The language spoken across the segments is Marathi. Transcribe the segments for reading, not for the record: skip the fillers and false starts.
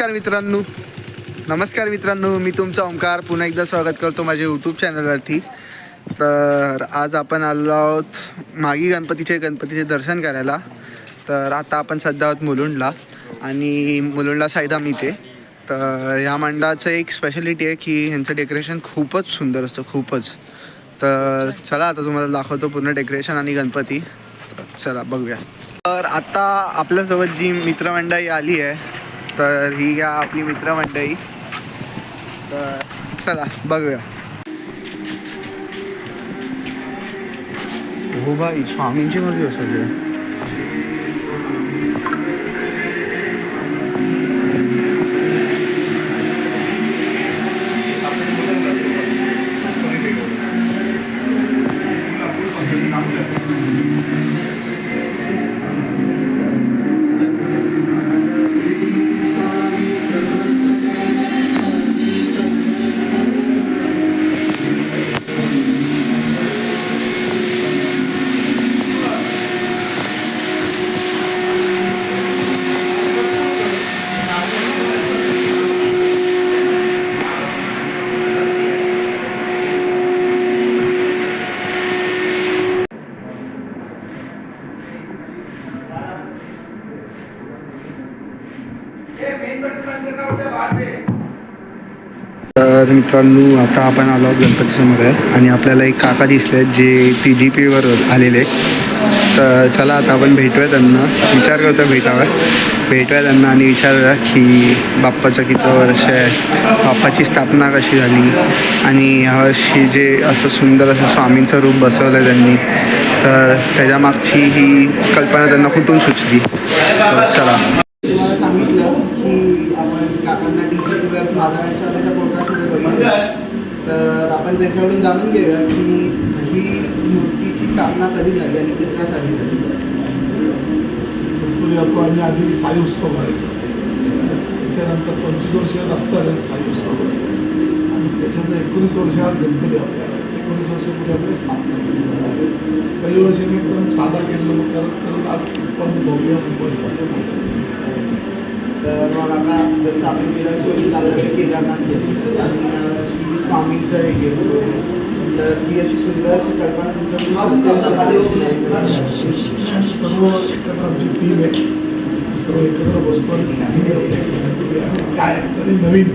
नमस्कार मित्रांनो, मी तुमचा ओंकार पुन्हा एकदा स्वागत करतो माझ्या यूट्यूब चॅनलवरती. तर आज आपण आलो आहोत मागी गणपतीचे दर्शन करायला. तर आता आपण सध्या आहोत मुलुंडला आणि मुलुंडला साईधाम इथे. तर ह्या मंडळाचं एक स्पेशालिटी आहे की ह्यांचं डेकोरेशन खूपच सुंदर असतं, खूपच. तर चला आता तुम्हाला दाखवतो पूर्ण डेकोरेशन आणि गणपती. चला बघूया. तर आता आपल्यासोबत जी मित्रमंडळी आली आहे, तर ही घ्या आपली मित्रमंडळी. तर चला बघूया. हो भाई, स्वामींची मूर्ती बसवली आहे. तर मित्रांनो, आता आपण आलो गणपती समोर आहे आणि आपल्याला एक काका दिसले जे TGPवर आलेले. तर चला आता आपण भेटूया त्यांना, विचार करतो भेटूया त्यांना आणि विचारूया की बाप्पाचं किती वर्ष आहे, बाप्पाची स्थापना कशी झाली आणि यावर्षी जे असं सुंदर असं स्वामींचं रूप बसवलं आहे त्यांनी, तर त्याच्यामागची ही कल्पना त्यांना कुठून सुचली. तर चला. तुम्हाला सांगितलं की आपण काकांना TGPवर माझ्या त्याच्या पॉडकास्टमध्ये बघितलं. तर आपण त्याच्याकडून जाणून घेऊया की ही मूर्तीची स्थापना कधी झाली आणि किती साली झाली. आपण आधी साई उत्सव करायचो, त्याच्यानंतर 25 वर्ष असतात साई उत्सव करायचो आणि त्याच्यानंतर 19 वर्षात गणपती आपल्या 19 वर्षापूर्वी आपल्या स्थापना केली. पहिल्या वर्षी मी एकदम साधा केलं, मग करत आज पण भव्य मुंबईसाठी. तर मग आता जसं आपण गेल्या वर्षी चालू केदारनाथ केलं आणि श्री स्वामींचं हे गेलो. तर ही अशी सुंदर अशी कल्पना सर्व एकत्र आमची टीम आहे, सर्व एकत्र बसतो आणि काय तरी नवीन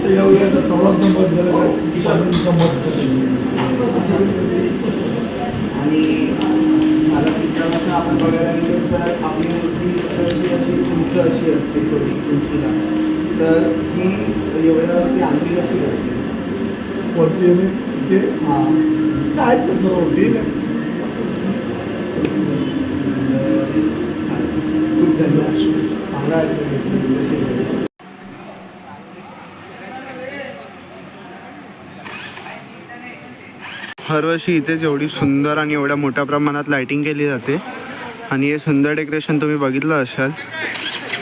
तर यावेळी असं सर्वांचं मत झालं का स्वामींचं मत करायचं आणि झालं. तिसऱ्या वर्षी आपण बघायला गेलो तर आपली मूर्ती अशी उंच अशी असते, थोडी उंचीला. तर ही एवढ्यावरती आणखी कशी करते वरती आणि ते आहेत ना सर्व टीम आहे. खूप धन्यवाद, चांगला आहे. हरवर्षी इथेच एवढी सुंदर आणि एवढ्या मोठ्या प्रमाणात लाइटिंग केली जाते आणि हे सुंदर डेकोरेशन तुम्ही बघितलं असाल.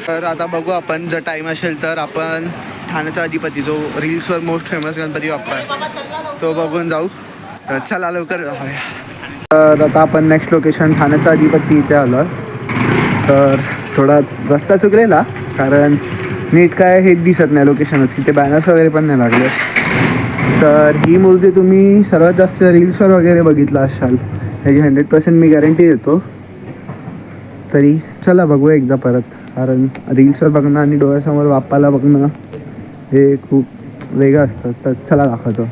तर आता बघू आपण, जर टाईम असेल तर आपण ठाण्याचा अधिपती जो रील्सवर मोस्ट फेमस गणपती बाप्पा आहे तो बघून जाऊ. तर चला लवकर जाऊया. तर आता आपण नेक्स्ट लोकेशन ठाण्याचा अधिपती इथे आलो. तर थोडा रस्ता चुकलेला, कारण नीट काय हे दिसत नाही लोकेशनच, तिथे बॅनर्स वगैरे पण नाही लागले. तर ही मूर्ती तुम्ही सर्वात जास्त रील्सवर वगैरे बघितला असाल, ह्याची 100% मी गॅरंटी देतो. तरी चला बघूया एकदा परत, कारण रील्सवर बघणं आणि डोळ्यासमोर बाप्पाला बघणं हे खूप वेगळं असतं. तर चला दाखवतो.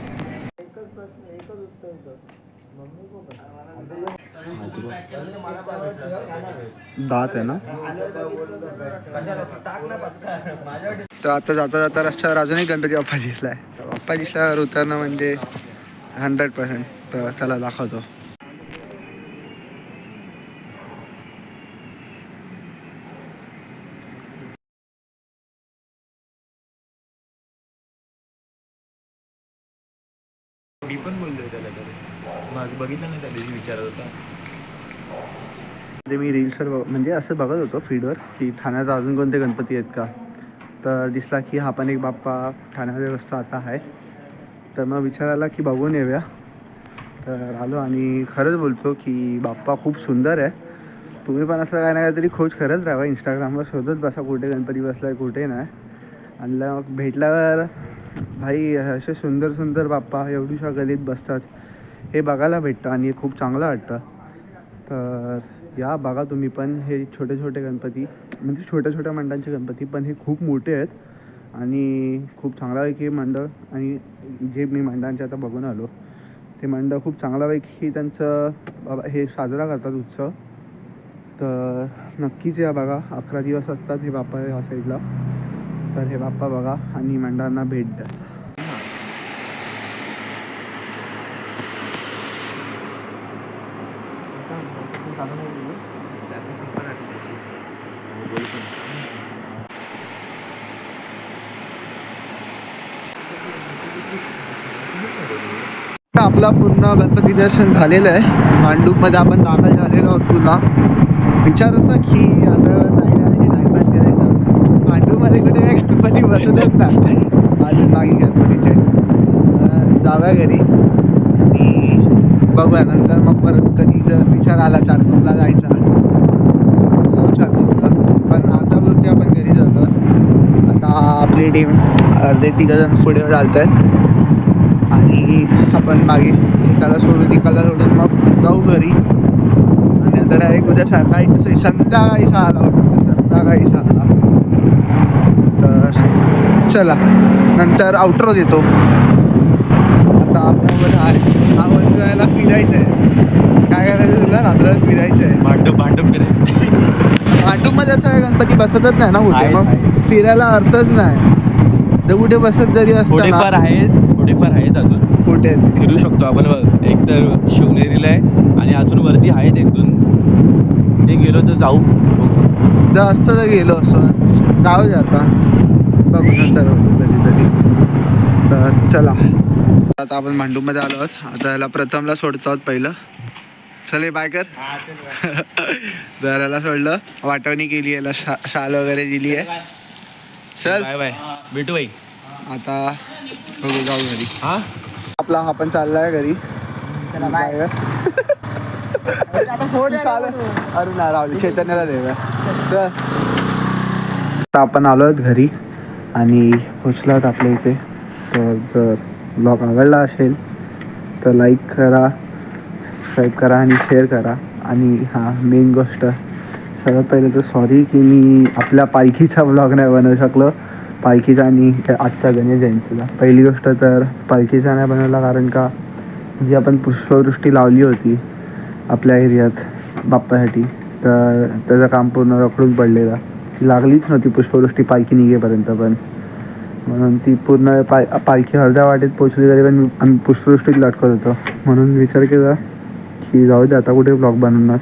दात आहे ना. तर आता जाता जाता रस्त्यावर अजूनही गणपती बाप्पा दिसलाय. बाप्पा दिसल्यावर उतरणं म्हणजे 100%. तर चला दाखवतो. मी पण बोललोय त्याला, तर बघितलं नाही त्या दिवशी विचारत होता. मी रील्सवर म्हणजे असं बघत होतो फीडवर की ठाण्यात अजून कोणते गणपती आहेत का. तर दिसला की हा पण एक बाप्पा ठाण्यामध्ये बसतो आता आहे. तर मग विचार आला की बघून येऊया. तर आलो आणि खरंच बोलतो की बाप्पा खूप सुंदर आहे. तुम्ही पण असं काय ना काहीतरी खोज करत राहा, इंस्टाग्रामवर शोधत बसा कुठे गणपती बसला आहे कुठे नाही. आणलं मग भेटल्यावर भाई असे सुंदर सुंदर बाप्पा एवढीशा गलीत बसतात हे बघायला भेटतं आणि हे खूप चांगलं वाटतं. तर या बघा तुम्ही पण हे छोटे छोटे गणपती म्हणजे छोट्या छोट्या मंडळांचे गणपती पण हे खूप मोठे आहेत आणि खूप चांगल्यापैकी मंडळ आणि जे मी मंडळांचे आता बघून आलो ते मंडळ खूप चांगल्यापैकी त्यांचं हे साजरा करतात उत्सव. तर नक्कीच या बघा 11 दिवस असतात हे बाप्पा या साईडला. तर हे बाप्पा बघा आणि मंडळांना भेट द्या. आपला पूर्ण गणपती दर्शन झालेलं आहे. मांडूपमध्ये आपण दाखल झालेलो आहोत. तुला विचार होता की आता नाही टाइमपास करायचा होता. मांडूमध्ये कुठे काय गणपती बसतच नाही अजून मागे गणपतीचे. जाऊया घरी आणि बघूया नंतर मग परत कधी जर विचार आला चारकोपला जायचा जाऊ चारकोपला. पण आता बोलते आपण घरी जातो. आता आपली टीम अर्धे तिघंजण पुढे चालत आहेत आणि आपण मागे एकाला सोडून मग जाऊ घरी. आणि आता डायरेक्ट उद्या सकाळी संध्याकाळी 6ला उठतो. संध्याकाळी 6ला. तर चला नंतर आउटरो देतो. आता आपल्यामध्ये आहे फिरायला फिरायचं आहे. काय करायचं तुला रात्र फिरायचं आहे. भांडप फिरायचं. भांडूपमध्ये असं काय गणपती बसतच नाही ना कुठे. आहे, मग आहे. फिरायला अर्थच नाही. जर कुठे बसत जरी थोडेफार असतं आहेत अजून कुठे फिरू शकतो आपण. बघ एक तर शिवनेरीला आहे आणि अजून वरती आहेत एक दोन. ते गेलो तर जाऊ. जर असतं तर गेलो असं. जाऊ दे आता बघू नंतर कधीतरी. तर चला आता आपण मांडूमध्ये आलो आहोत. आता याला प्रथमला सोडतो आहोत पहिलं. चले बाय कर. जराला सोडलं वाटवणी केली याला शाल वगैरे दिली आहे. चल बाय बाय भेटू बाई. आता बघू जाऊ घरी. हा आपला आपण चाललाय घरी. चला बाय. अरे नाही राहुल चैतन्याला देऊया. चल आता आपण आलो आहोत घरी आणि पोचलो आहोत आपल्या इथे. तर जर ब्लॉग आवडला असेल तर लाईक करा, सबस्क्राईब करा आणि शेअर करा. आणि हां मेन गोष्ट सगळ्यात पहिलं तर सॉरी की मी आपल्या पालखीचा ब्लॉग नाही बनवू शकलो. पालखीचा आणि आजच्या गणेश जयंतीचा. पहिली गोष्ट तर पालखीचा नाही बनवला कारण का जी आपण पुष्पवृष्टी लावली होती आपल्या एरियात बाप्पासाठी तर त्याचं काम पूर्ण रखडून पडलेलं. ती लागलीच नव्हती पुष्पवृष्टी पालखी निघेपर्यंत. पण म्हणून ती पूर्ण पालखी अर्ध्या वाटेत पोचली तरी पण आम्ही पुष्पवृष्टीत लटकत होतो. म्हणून विचार केला की जाऊ दे आता कुठे ब्लॉग बनवणार.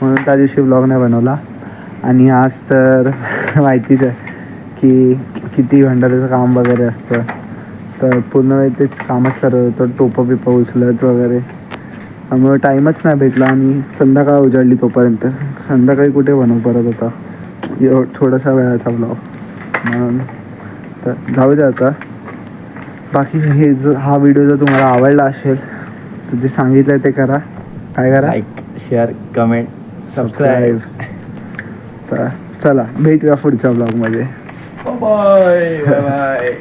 म्हणून त्या दिवशी ब्लॉग नाही बनवला. आणि आज तर माहितीच आहे की किती भंडाऱ्याचं काम वगैरे असतं. तर पूर्ण वेळ तेच कामच करत होतं. टोपं बिपं उचलत वगैरे. त्यामुळे टाईमच नाही भेटला आणि संध्याकाळ उजाडली तोपर्यंत. संध्याकाळी कुठे बनवू परत आता थोडासा वेळाचा ब्लॉग. म्हणून तर जाऊ दे आता. बाकी हे हा व्हिडिओ जर तुम्हाला आवडला असेल तर जे सांगितलं आहे ते करा. काय करा? Like share comment subscribe. तर चला भेटूया पुढच्या ब्लॉगमध्ये. Bye bye.